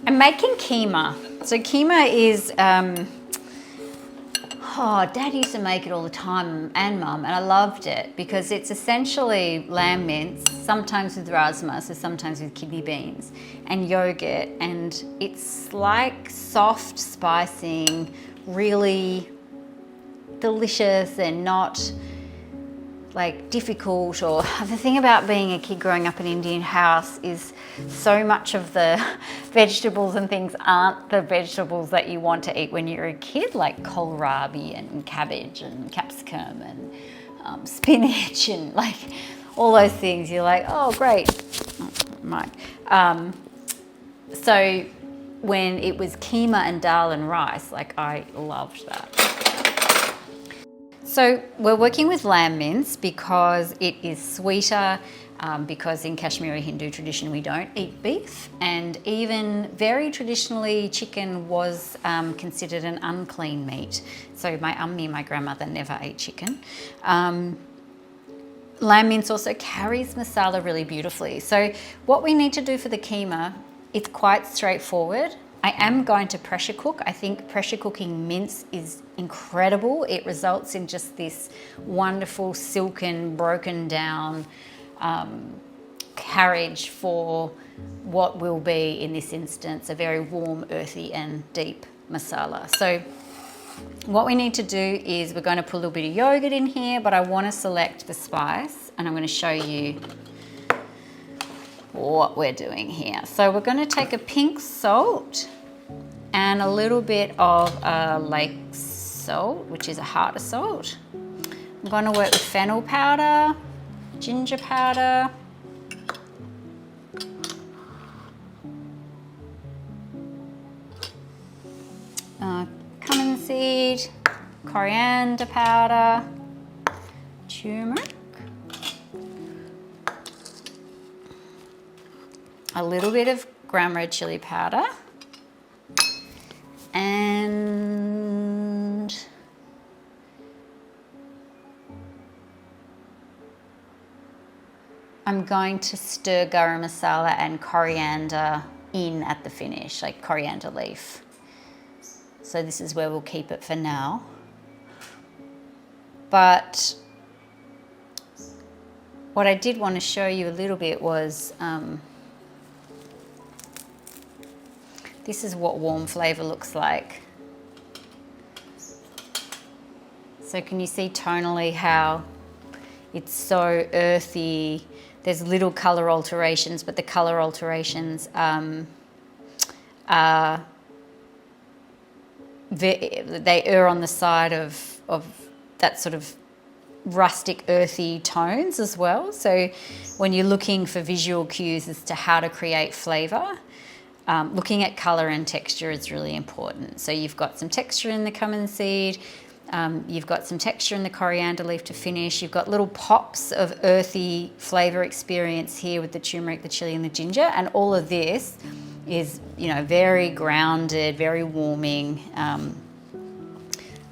I'm making keema. So keema is, Dad used to make it all the time, and Mum, and I loved it because it's essentially lamb mince, sometimes with rasma, so sometimes with kidney beans, and yogurt, and it's like soft spicing, really delicious and not like difficult. Or the thing about being a kid growing up in an Indian house is so much of the vegetables and things aren't the vegetables that you want to eat when you're a kid, like kohlrabi and cabbage and capsicum and spinach and like all those things. You're like, oh great, so when it was keema and dal and rice, like I loved that. So we're working with lamb mince because it is sweeter, because in Kashmiri Hindu tradition we don't eat beef, and even very traditionally chicken was considered an unclean meat. So my grandmother, never ate chicken. Lamb mince also carries masala really beautifully. So what we need to do for the keema, it's quite straightforward. I am going to pressure cook. I think pressure cooking mince is incredible. It results in just this wonderful, silken, broken down carriage for what will be, in this instance, a very warm, earthy and deep masala. So what we need to do is we're going to put a little bit of yogurt in here, but I want to select the spice, and I'm going to show you what we're doing here. So we're going to take a pink salt and a little bit of lake salt, which is a harder salt. I'm going to work with fennel powder, ginger powder, cumin seed, coriander powder, turmeric, a little bit of ground red chili powder, and I'm going to stir garam masala and coriander in at the finish, like coriander leaf. So this is where we'll keep it for now. But what I did want to show you a little bit was this is what warm flavour looks like. So can you see tonally how it's so earthy? There's little colour alterations, but the colour alterations they err on the side of that sort of rustic, earthy tones as well. So when you're looking for visual cues as to how to create flavour, looking at colour and texture is really important. So you've got some texture in the cumin seed, you've got some texture in the coriander leaf to finish, you've got little pops of earthy flavour experience here with the turmeric, the chilli and the ginger, and all of this is, you know, very grounded, very warming, a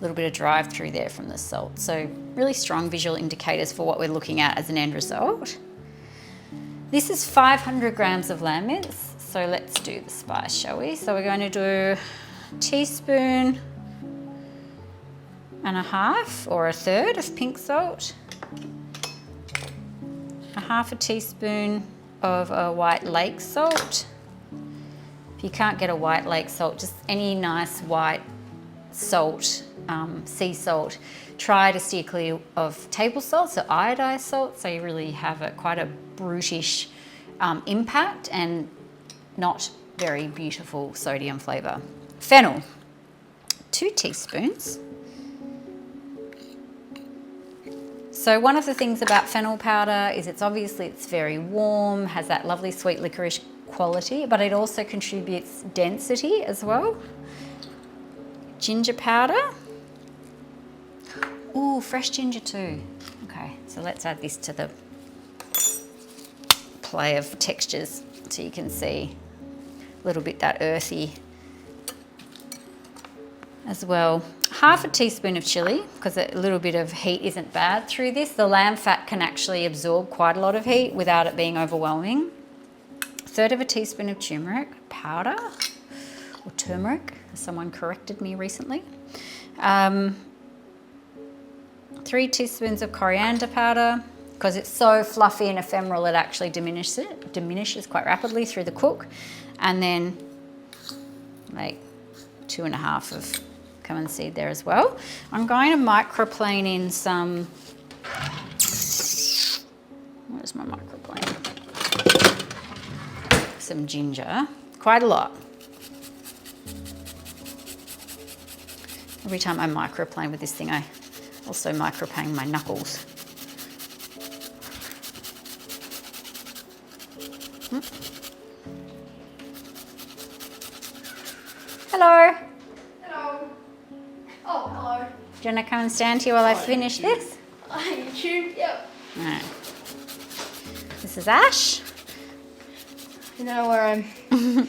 little bit of drive through there from the salt. So really strong visual indicators for what we're looking at as an end result. This is 500 grams of lamb mince. So let's do the spice, shall we? So we're going to do a teaspoon and a half or a third of pink salt, a half a teaspoon of a white lake salt. If you can't get a white lake salt, just any nice white salt, sea salt. Try to steer clear of table salt, so iodized salt, so you really have quite a brutish impact and not very beautiful sodium flavour. Fennel, 2 teaspoons. So one of the things about fennel powder is it's very warm, has that lovely sweet licorice quality, but it also contributes density as well. Ginger powder. Ooh, fresh ginger too. Okay, so let's add this to the play of textures so you can see a little bit that earthy as well. Half a teaspoon of chilli, because a little bit of heat isn't bad through this. The lamb fat can actually absorb quite a lot of heat without it being overwhelming. A third of a teaspoon of turmeric powder. or turmeric, as someone corrected me recently. 3 teaspoons of coriander powder. Because it's so fluffy and ephemeral, it actually diminishes quite rapidly through the cook. And then like 2.5 of cumin seed there as well. I'm going to microplane in some, where's my microplane? Some ginger, quite a lot. Every time I microplane with this thing, I also microplane my knuckles. Hello. Hello. Oh, hello. Do you want to come and stand here while I finish this? YouTube, yep. Alright. This is Ash. You know where I'm...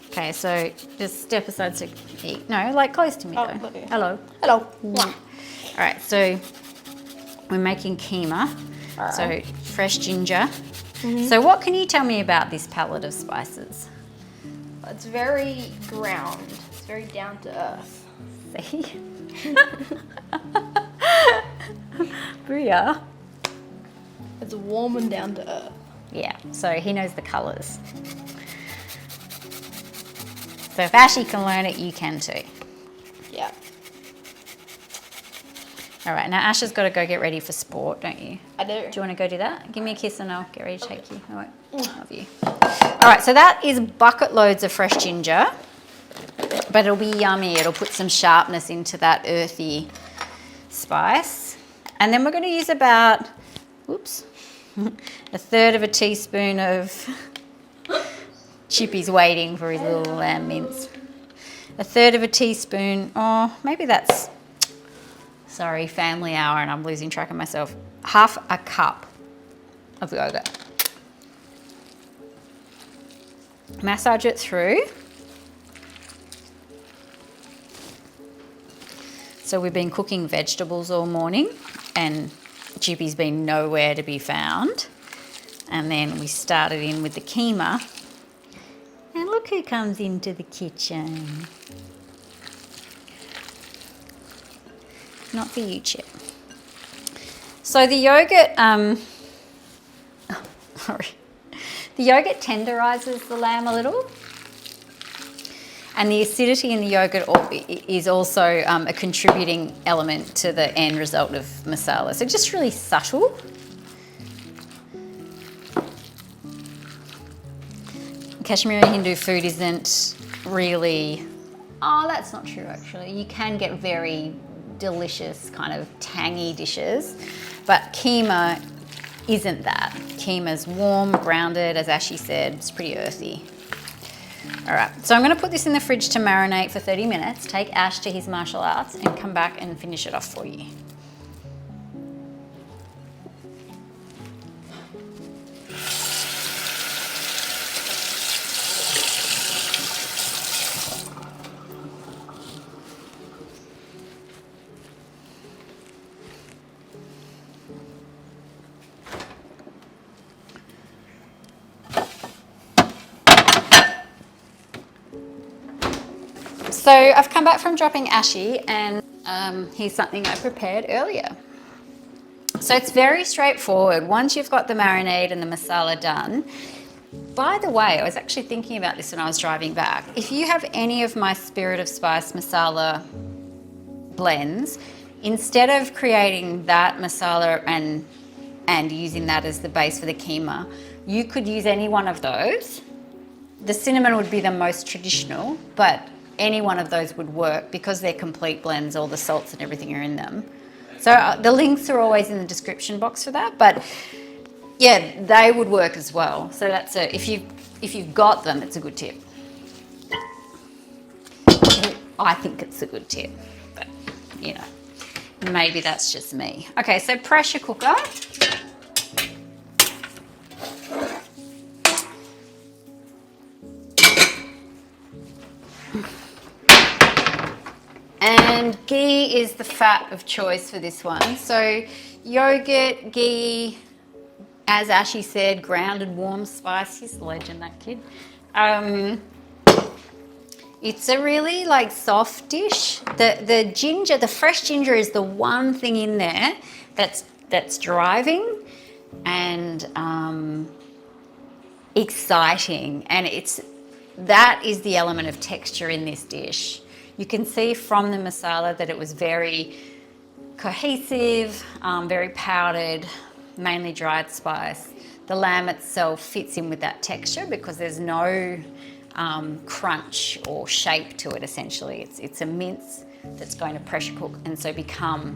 Okay, so just step aside so eat. No, like close to me though. Okay. Hello. Hello. Alright, so we're making keema. Alright. So fresh ginger. So what can you tell me about this palette of spices? It's very ground. It's very down to earth. See? Bria. It's warm and down to earth. Yeah, so he knows the colours. So if Ashy can learn it, you can too. Yeah. All right, now Ash has got to go get ready for sport, don't you? I do. Do you want to go do that? Give me a kiss and I'll get ready to take you. All right, love you. All right, so that is bucket loads of fresh ginger, but it'll be yummy. It'll put some sharpness into that earthy spice. And then we're going to use about, whoops, 1/3 of a teaspoon of, Chippy's waiting for his little lamb mince. 1/3 of a teaspoon, oh, maybe that's, sorry, family hour and I'm losing track of myself. 1/2 a cup of yogurt. Massage it through. So we've been cooking vegetables all morning and Chippy's been nowhere to be found. And then we started in with the keema. And look who comes into the kitchen. Not for you, Chip. So the yogurt, sorry. The yogurt tenderises the lamb a little. And the acidity in the yogurt is also a contributing element to the end result of masala. So just really subtle. Kashmiri Hindu food isn't really, oh, that's not true actually. You can get very delicious kind of tangy dishes, but keema isn't that. Keema's warm, grounded, as Ashy said, it's pretty earthy. All right, so I'm going to put this in the fridge to marinate for 30 minutes, take Ash to his martial arts and come back and finish it off for you. So I've come back from dropping Ashy and here's something I prepared earlier. So it's very straightforward. Once you've got the marinade and the masala done, by the way, I was actually thinking about this when I was driving back. If you have any of my Spirit of Spice masala blends, instead of creating that masala and using that as the base for the keema, you could use any one of those. The cinnamon would be the most traditional, but any one of those would work because they're complete blends, all the salts and everything are in them. So the links are always in the description box for that, but yeah, they would work as well. So that's if you've got them, it's a good tip. I think it's a good tip, but you know, maybe that's just me. Okay, so pressure cooker. And ghee is the fat of choice for this one. So yogurt, ghee, as Ashy said, grounded warm spice. He's the legend, that kid. It's a really like soft dish. The ginger, the fresh ginger is the one thing in there that's driving and exciting, and that is the element of texture in this dish. You can see from the masala that it was very cohesive, very powdered, mainly dried spice. The lamb itself fits in with that texture because there's no crunch or shape to it. Essentially, it's a mince that's going to pressure cook and so become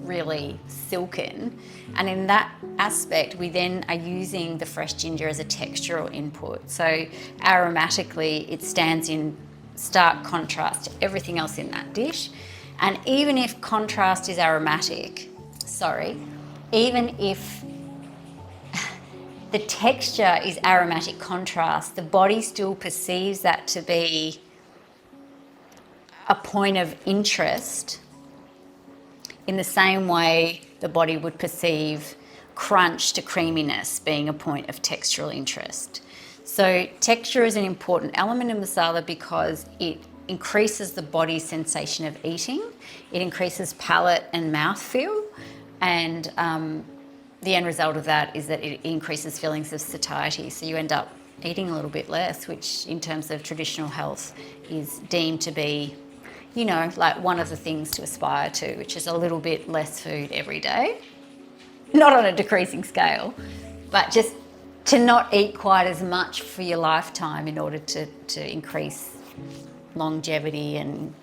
really silken. And in that aspect, we then are using the fresh ginger as a textural input. So aromatically, it stands in stark contrast to everything else in that dish. And even if contrast is aromatic, even if the texture is aromatic contrast, the body still perceives that to be a point of interest in the same way the body would perceive crunch to creaminess being a point of textural interest. So texture is an important element in masala because it increases the body's sensation of eating, it increases palate and mouthfeel, and the end result of that is that it increases feelings of satiety. So you end up eating a little bit less, which in terms of traditional health is deemed to be, you know, like one of the things to aspire to, which is a little bit less food every day. Not on a decreasing scale, but just to not eat quite as much for your lifetime in order to increase longevity and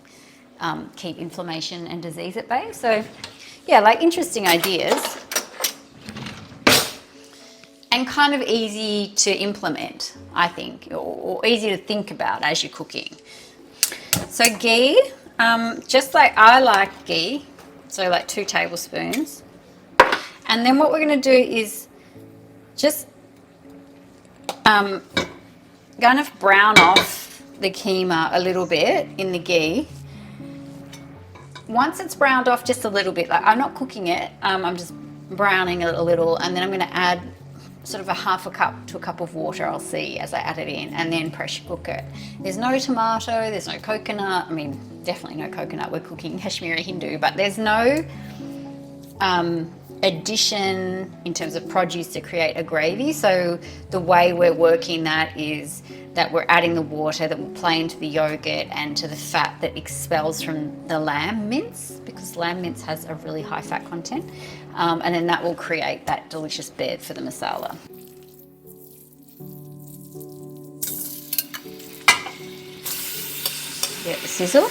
keep inflammation and disease at bay. So yeah, like interesting ideas and kind of easy to implement, I think, or easy to think about as you're cooking. So ghee, just like I like ghee, so like 2 tablespoons. And then what we're going to do is just kind of brown off the keema a little bit in the ghee. Once it's browned off just a little bit, like I'm not cooking it, I'm just browning it a little, and then I'm going to add sort of a half a cup to a cup of water, I'll see as I add it in, and then pressure cook it. There's no tomato, there's no coconut, I mean definitely no coconut, we're cooking Kashmiri Hindu, but there's no addition in terms of produce to create a gravy. So the way we're working that is that we're adding the water that will play into the yogurt and to the fat that expels from the lamb mince, because lamb mince has a really high fat content, and then that will create that delicious bed for the masala. Get the sizzle,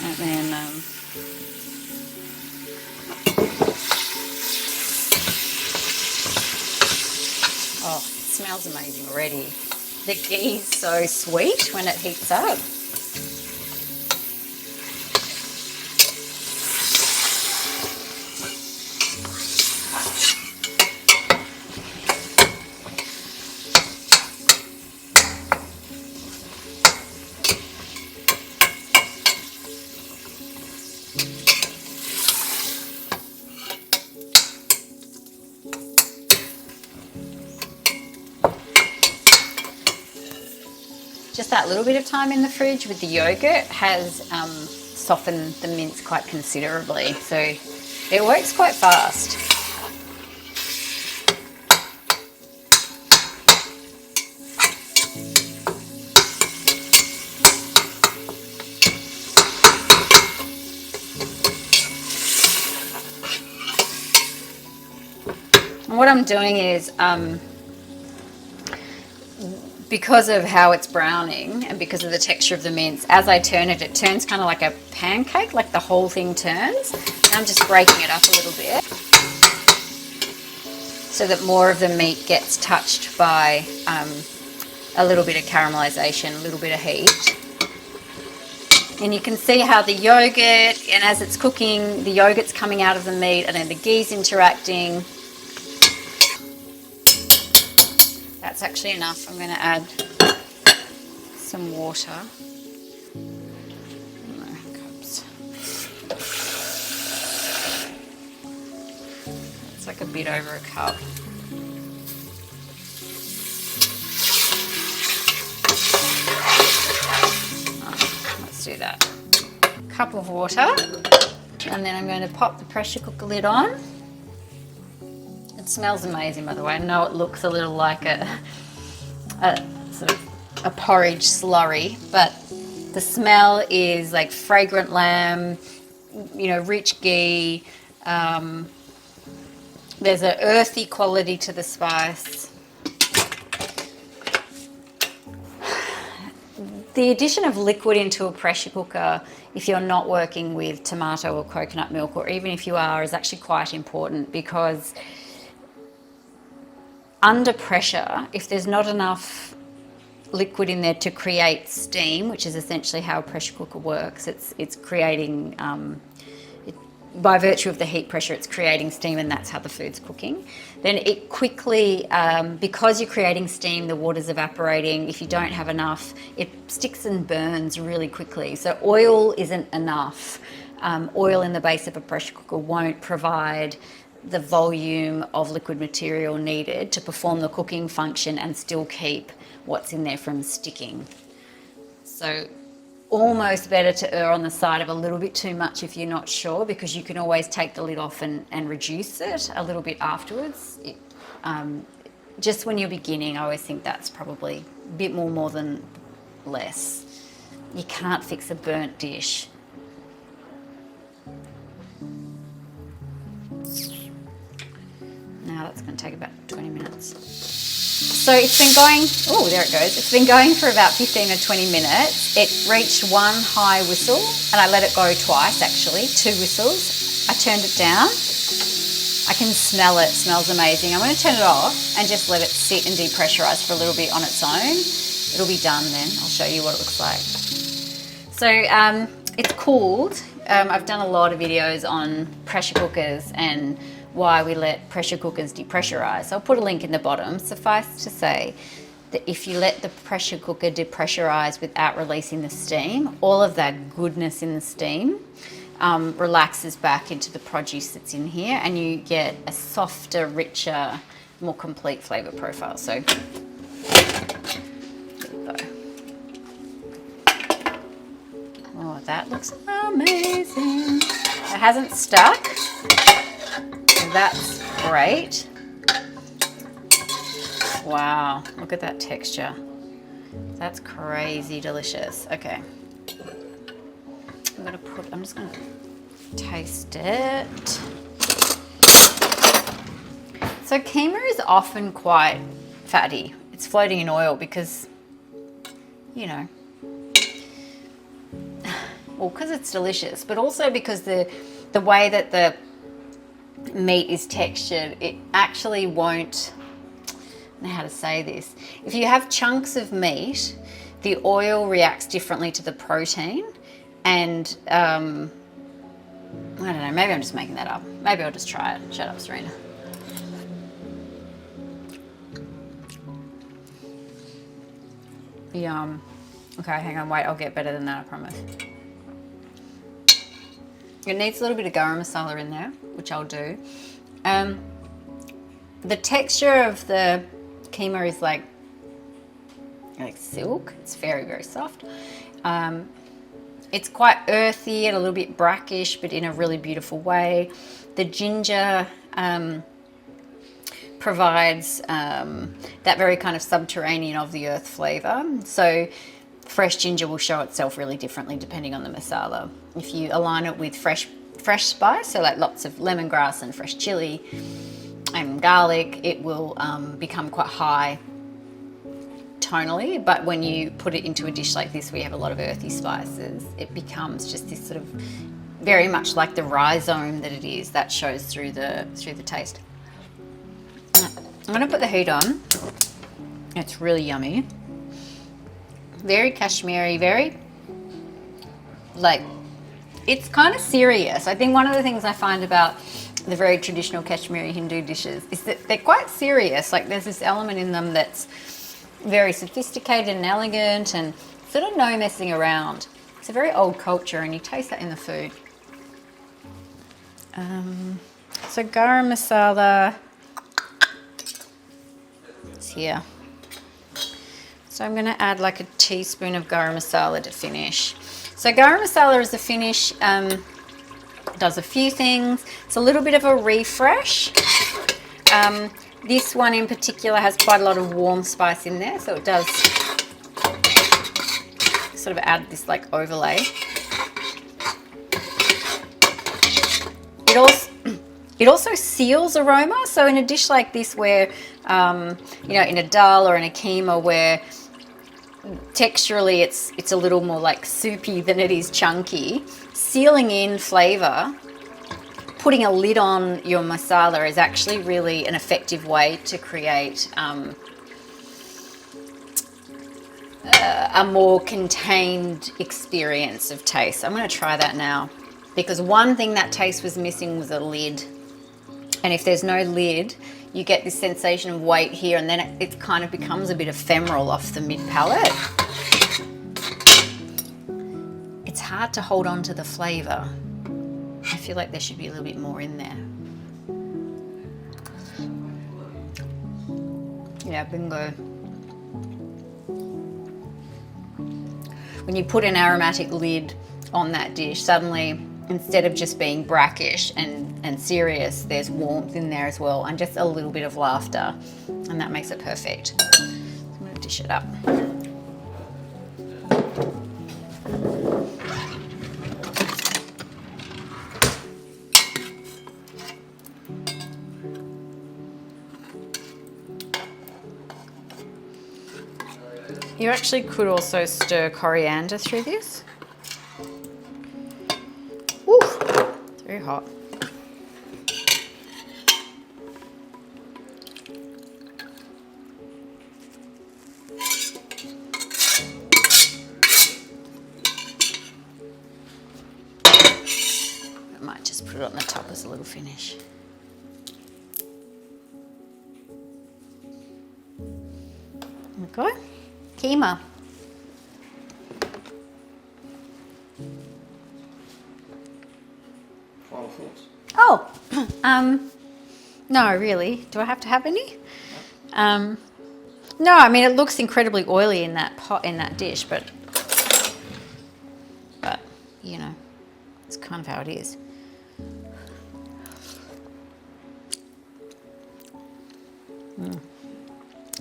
and then oh, it smells amazing already. The ghee is so sweet when it heats up. Just that little bit of time in the fridge with the yogurt has softened the mince quite considerably, so it works quite fast. And what I'm doing is because of how it's browning and because of the texture of the mince, as I turn it, it turns kind of like a pancake, like the whole thing turns. And I'm just breaking it up a little bit so that more of the meat gets touched by a little bit of caramelization, a little bit of heat. And you can see how the yogurt, and as it's cooking, the yogurt's coming out of the meat and then the ghee's interacting. That's actually enough. I'm going to add some water. It's like a bit over a cup. cup of water, and then I'm going to pop the pressure cooker lid on. It smells amazing, by the way. I know it looks a little like a sort of a porridge slurry, but the smell is like fragrant lamb, you know, rich ghee. There's an earthy quality to the spice. The addition of liquid into a pressure cooker, if you're not working with tomato or coconut milk, or even if you are, is actually quite important, because under pressure, if there's not enough liquid in there to create steam, which is essentially how a pressure cooker works, it's creating, by virtue of the heat pressure, it's creating steam, and that's how the food's cooking. Then it quickly, because you're creating steam, the water's evaporating. If you don't have enough, it sticks and burns really quickly. So oil isn't enough. Oil in the base of a pressure cooker won't provide the volume of liquid material needed to perform the cooking function and still keep what's in there from sticking. So almost better to err on the side of a little bit too much if you're not sure, because you can always take the lid off and reduce it a little bit afterwards. Just when you're beginning, I always think that's probably a bit more than less. You can't fix a burnt dish. Now that's going to take about 20 minutes. So it's been going, oh, there it goes. It's been going for about 15 or 20 minutes. It reached one high whistle, and I let it go twice, actually, 2 whistles. I turned it down. I can smell it. It smells amazing. I'm going to turn it off and just let it sit and depressurize for a little bit on its own. It'll be done then. I'll show you what it looks like. So it's cooled. I've done a lot of videos on pressure cookers and why we let pressure cookers depressurize. So I'll put a link in the bottom. Suffice to say that if you let the pressure cooker depressurize without releasing the steam, all of that goodness in the steam relaxes back into the produce that's in here, and you get a softer, richer, more complete flavour profile. So there we go. Oh, that looks amazing. It hasn't stuck. That's great. Wow, look at that texture. That's crazy delicious. Okay. I'm just gonna taste it. So keema is often quite fatty. It's floating in oil because, you know, well, because it's delicious, but also because the way that the meat is textured, it actually won't, I don't know how to say this. If you have chunks of meat, the oil reacts differently to the protein, and I don't know, maybe I'm just making that up. Maybe I'll just try it. Shut up, Sarina. Yum. Okay, hang on, wait, I'll get better than that, I promise. It needs a little bit of garam masala in there, which I'll do. The texture of the keema is like silk. It's very, very soft. It's quite earthy and a little bit brackish, but in a really beautiful way. The ginger provides that very kind of subterranean of the earth flavour. So fresh ginger will show itself really differently depending on the masala. If you align it with fresh spice, so like lots of lemongrass and fresh chili and garlic, it will become quite high tonally. But when you put it into a dish like this, we have a lot of earthy spices, it becomes just this sort of very much like the rhizome that it is, that shows through the taste. I'm going to put the heat on. It's really yummy. Very Kashmiri, very, like, it's kind of serious. I think one of the things I find about the very traditional Kashmiri Hindu dishes is that they're quite serious. Like, there's this element in them that's very sophisticated and elegant and sort of no messing around. It's a very old culture, and you taste that in the food. So garam masala is here. So I'm going to add like a teaspoon of garam masala to finish. So garam masala as a finish does a few things. It's a little bit of a refresh. This one in particular has quite a lot of warm spice in there, so it does sort of add this like overlay. It also seals aroma. So in a dish like this where, you know, in a dal or in a keema where texturally it's a little more like soupy than it is chunky, sealing in flavour, putting a lid on your masala is actually really an effective way to create a more contained experience of taste. I'm going to try that now, because one thing that taste was missing was a lid. And if there's no lid, you get this sensation of weight here, and then it kind of becomes a bit ephemeral off the mid palate. It's hard to hold on to the flavour. I feel like there should be a little bit more in there. Yeah, bingo. When you put an aromatic lid on that dish, suddenly, instead of just being brackish and serious, there's warmth in there as well, and just a little bit of laughter, and that makes it perfect. So I'm going to dish it up. You actually could also stir coriander through this. Woo, it's very hot. I might just put it on the top as a little finish. There we go. Keema. Final thoughts? Oh, no, really. Do I have to have any? No, I mean, it looks incredibly oily in that pot, in that dish, but you know, it's kind of how it is.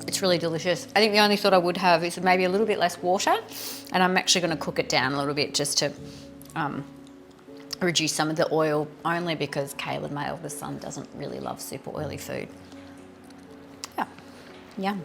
It's really delicious. I think the only thought I would have is maybe a little bit less water, and I'm actually going to cook it down a little bit just to reduce some of the oil, only because Caleb, my eldest son, doesn't really love super oily food. Yeah, yum.